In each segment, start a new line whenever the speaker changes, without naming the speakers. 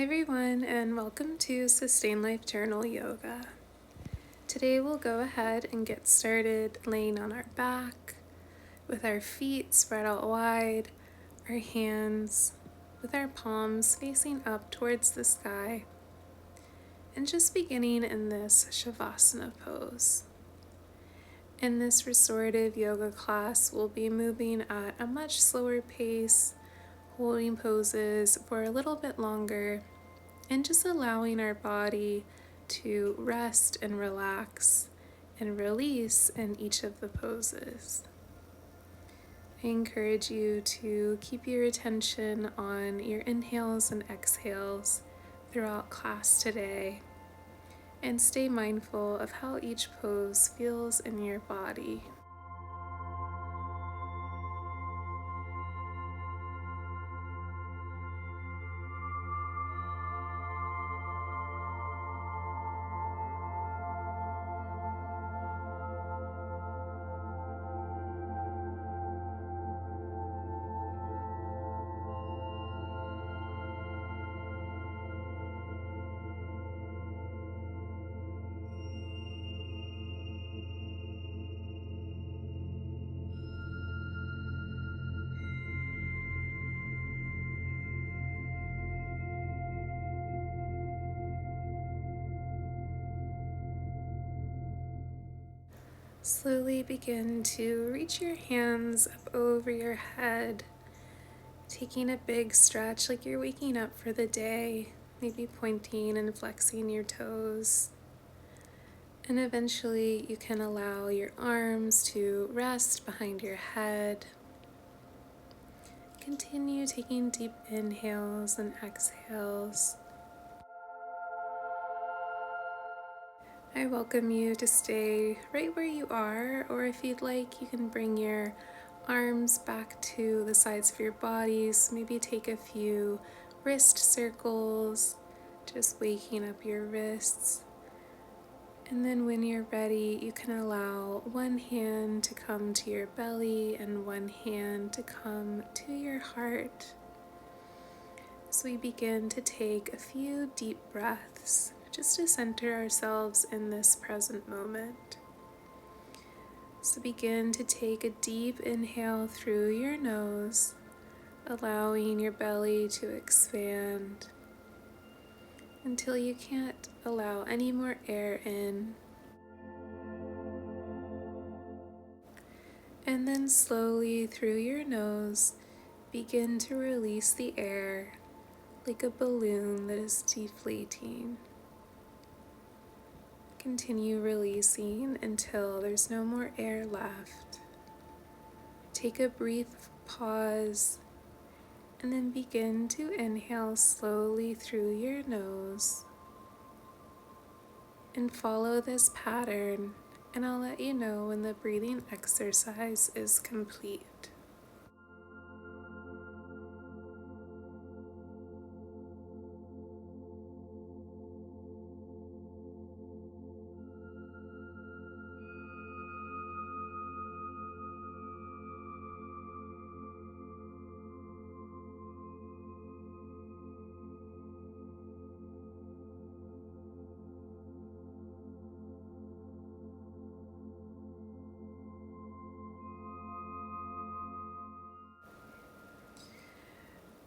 Hi everyone, and welcome to Sustain Life Journal Yoga. Today we'll go ahead and get started laying on our back with our feet spread out wide, our hands with our palms facing up towards the sky, and just beginning in this Shavasana pose. In this restorative yoga class, we'll be moving at a much slower pace, holding poses for a little bit longer, and just allowing our body to rest and relax and release in each of the poses. I encourage you to keep your attention on your inhales and exhales throughout class today, and stay mindful of how each pose feels in your body. Slowly begin to reach your hands up over your head, taking a big stretch like you're waking up for the day, maybe pointing and flexing your toes. And eventually you can allow your arms to rest behind your head. Continue taking deep inhales and exhales. I welcome you to stay right where you are, or if you'd like, you can bring your arms back to the sides of your bodies. Maybe take a few wrist circles, just waking up your wrists. And then when you're ready, you can allow one hand to come to your belly and one hand to come to your heart. So we begin to take a few deep breaths just to center ourselves in this present moment. So begin to take a deep inhale through your nose, allowing your belly to expand until you can't allow any more air in. And then slowly through your nose, begin to release the air like a balloon that is deflating. Continue releasing until there's no more air left. Take a brief pause and then begin to inhale slowly through your nose. And follow this pattern, and I'll let you know when the breathing exercise is complete.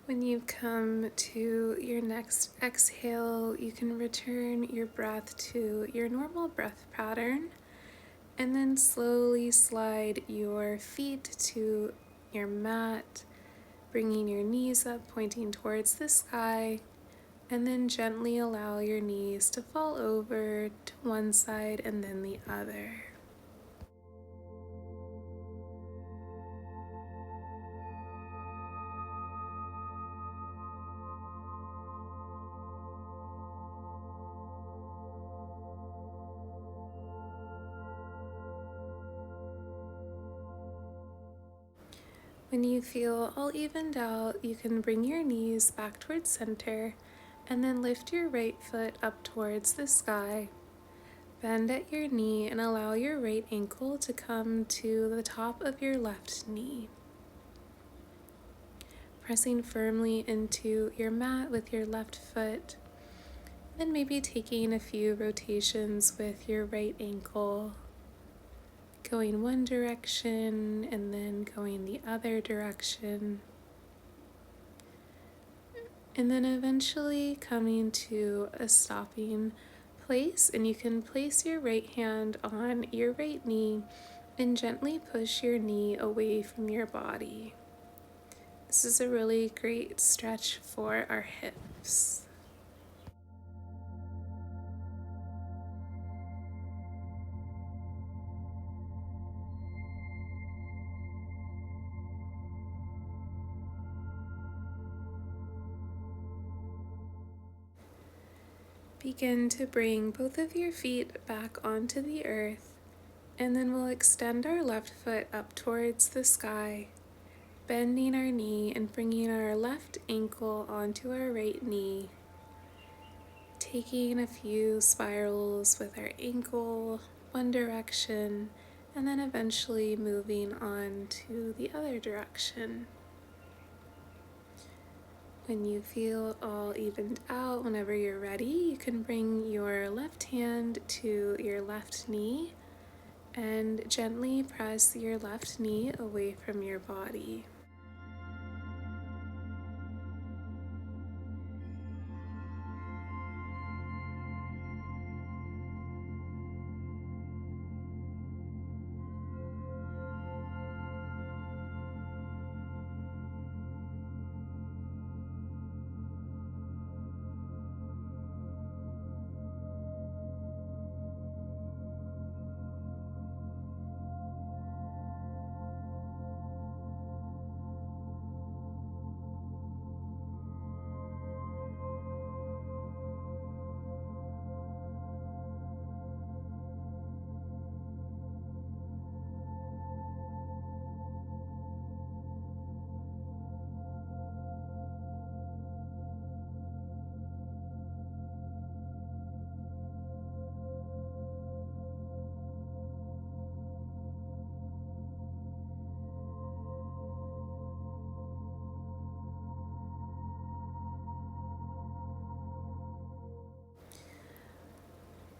When you come to your next exhale, you can return your breath to your normal breath pattern, and then slowly slide your feet to your mat, bringing your knees up, pointing towards the sky, and then gently allow your knees to fall over to one side and then the other. When you feel all evened out, you can bring your knees back towards center and then lift your right foot up towards the sky. Bend at your knee and allow your right ankle to come to the top of your left knee. pressing firmly into your mat with your left foot, then maybe taking a few rotations with your right ankle, going one direction and then going the other direction, and then eventually coming to a stopping place. And you can place your right hand on your right knee and gently push your knee away from your body. This is a really great stretch for our hips. Begin to bring both of your feet back onto the earth, and then we'll extend our left foot up towards the sky, bending our knee and bringing our left ankle onto our right knee, taking a few spirals with our ankle one direction, and then eventually moving on to the other direction. When you feel all evened out, whenever you're ready, you can bring your left hand to your left knee and gently press your left knee away from your body.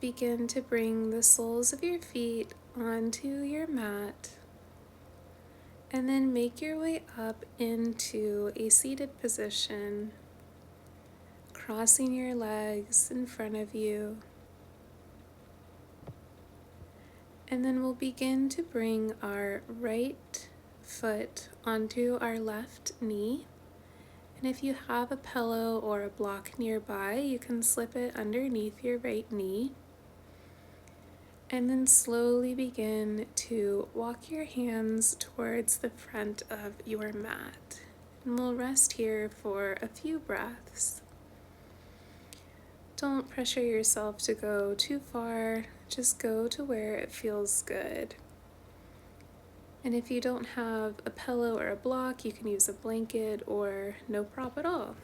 Begin to bring the soles of your feet onto your mat, and then make your way up into a seated position, crossing your legs in front of you. And then we'll begin to bring our right foot onto our left knee. And if you have a pillow or a block nearby, you can slip it underneath your right knee. And then slowly begin to walk your hands towards the front of your mat. And we'll rest here for a few breaths. Don't pressure yourself to go too far, just go to where it feels good. And if you don't have a pillow or a block, you can use a blanket or no prop at all.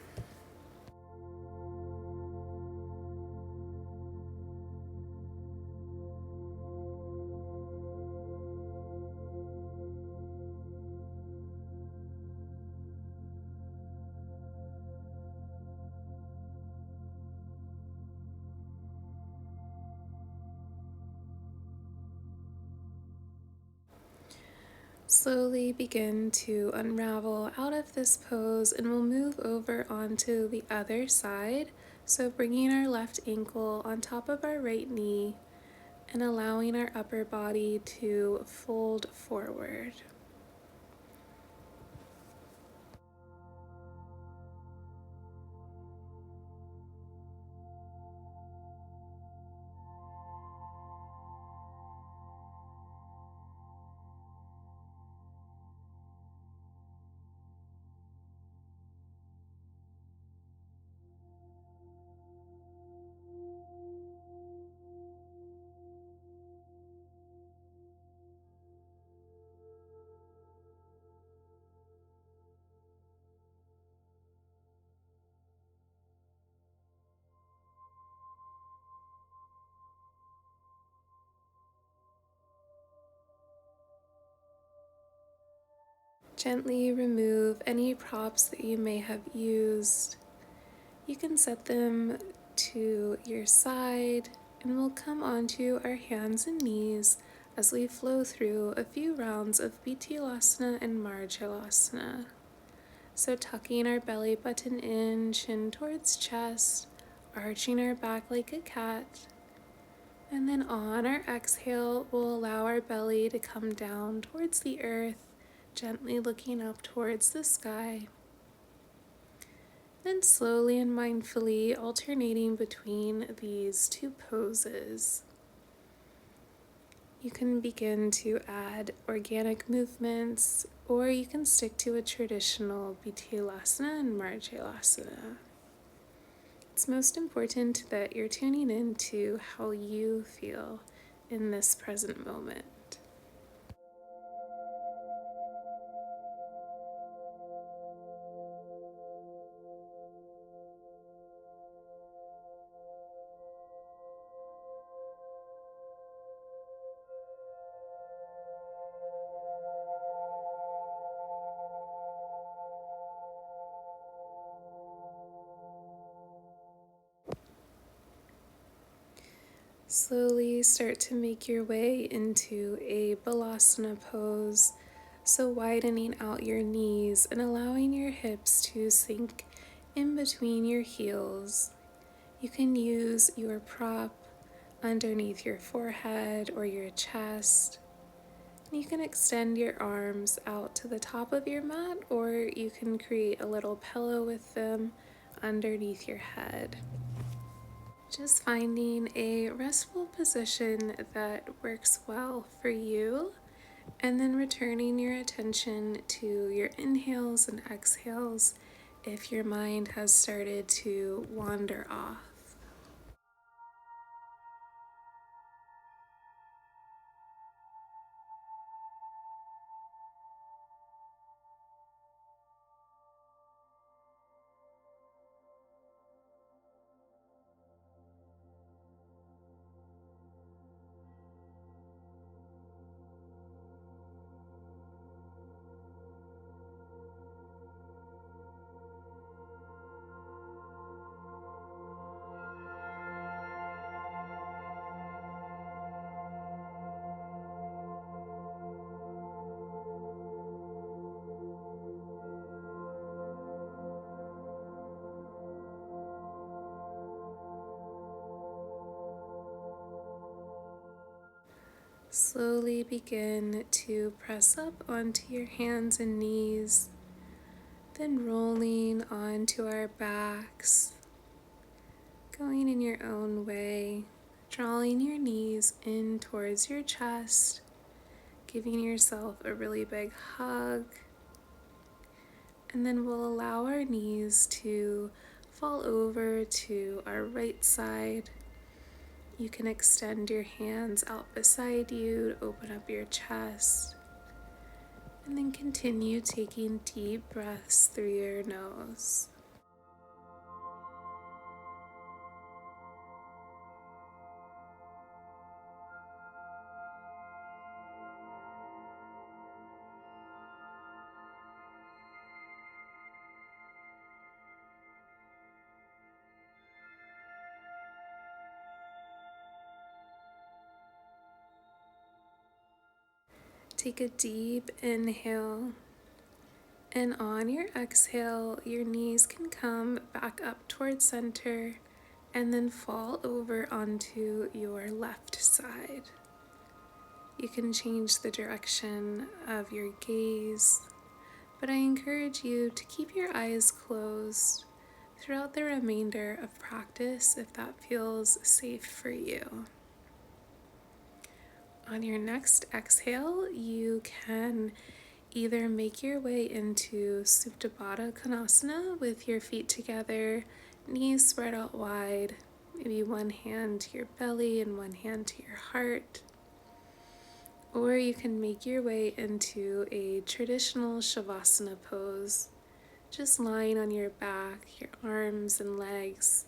Slowly begin to unravel out of this pose, and we'll move over onto the other side. So bringing our left ankle on top of our right knee and allowing our upper body to fold forward. Gently remove any props that you may have used. You can set them to your side, and we'll come onto our hands and knees as we flow through a few rounds of Bhuttilasana and Marjalasana. So tucking our belly button in, chin towards chest, arching our back like a cat. And then on our exhale, we'll allow our belly to come down towards the earth, gently looking up towards the sky. Then slowly and mindfully alternating between these two poses. You can begin to add organic movements, or you can stick to a traditional Bhuttilasana and Marjalasana. It's most important that you're tuning into how you feel in this present moment. Slowly start to make your way into a Balasana pose, so widening out your knees and allowing your hips to sink in between your heels. You can use your prop underneath your forehead or your chest. You can extend your arms out to the top of your mat, or you can create a little pillow with them underneath your head. Just finding a restful position that works well for you, and then returning your attention to your inhales and exhales if your mind has started to wander off. Slowly begin to press up onto your hands and knees, then rolling onto our backs, going in your own way, drawing your knees in towards your chest, giving yourself a really big hug, and then we'll allow our knees to fall over to our right side. You can extend your hands out beside you to open up your chest, and then continue taking deep breaths through your nose. Take a deep inhale, and on your exhale, your knees can come back up towards center and then fall over onto your left side. You can change the direction of your gaze, but I encourage you to keep your eyes closed throughout the remainder of practice if that feels safe for you. On your next exhale, you can either make your way into Supta Baddha Konasana with your feet together, knees spread out wide, maybe one hand to your belly and one hand to your heart. Or you can make your way into a traditional Shavasana pose, just lying on your back, your arms and legs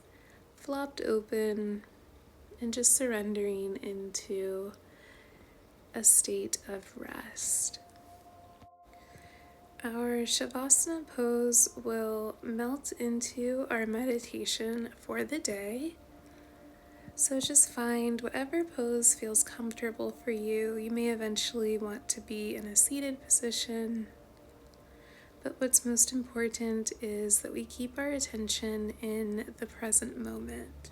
flopped open, and just surrendering into a state of rest. Our Shavasana pose will melt into our meditation for the day. So just find whatever pose feels comfortable for you. You may eventually want to be in a seated position, but what's most important is that we keep our attention in the present moment,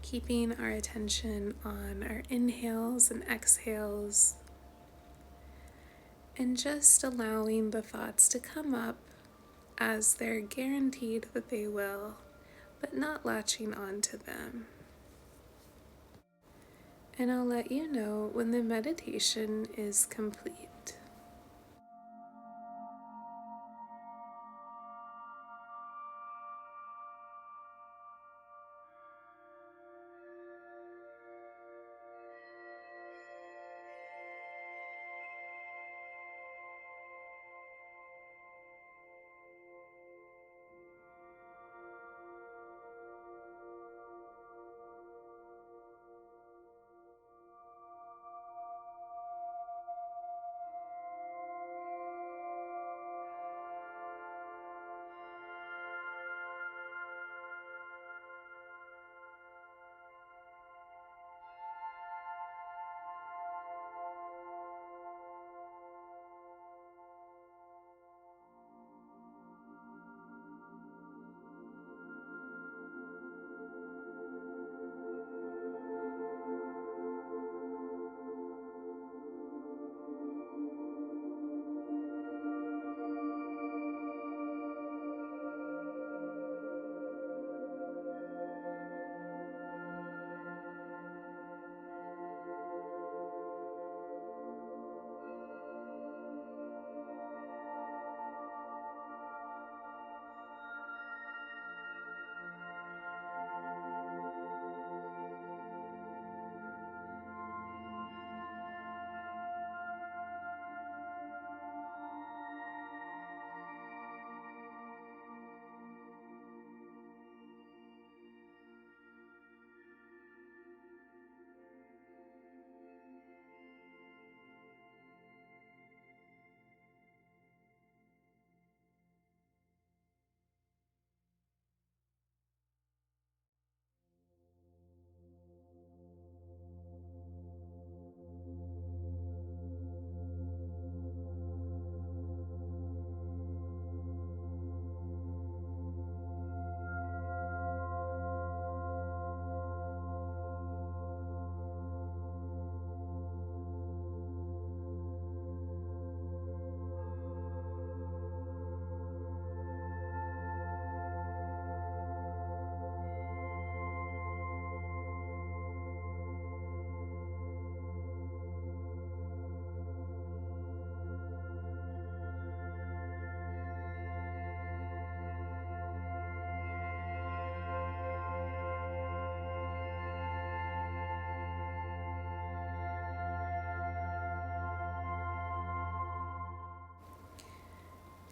keeping our attention on our inhales and exhales, and just allowing the thoughts to come up as they're guaranteed that they will, but not latching on to them. And I'll let you know when the meditation is complete.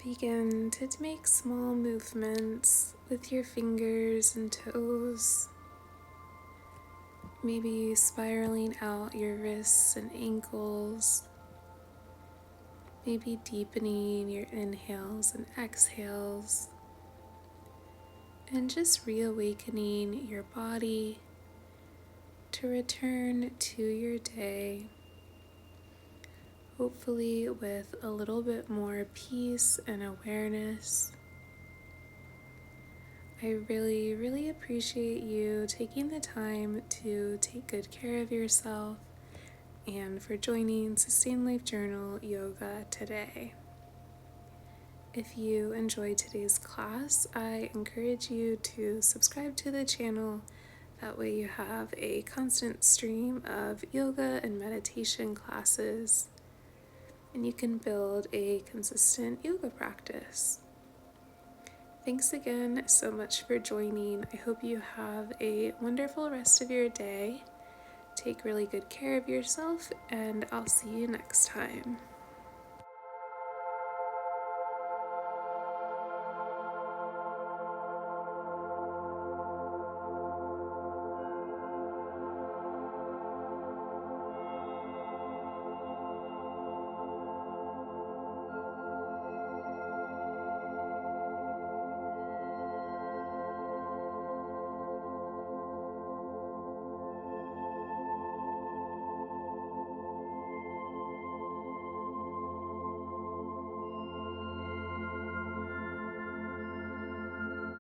Begin to make small movements with your fingers and toes, maybe spiraling out your wrists and ankles, maybe deepening your inhales and exhales, and just reawakening your body to return to your day, hopefully with a little bit more peace and awareness. I really, really appreciate you taking the time to take good care of yourself and for joining Sustain Life Journal Yoga today. If you enjoyed today's class, I encourage you to subscribe to the channel. That way you have a constant stream of yoga and meditation classes, and you can build a consistent yoga practice. Thanks again so much for joining. I hope you have a wonderful rest of your day. Take really good care of yourself, and I'll see you next time.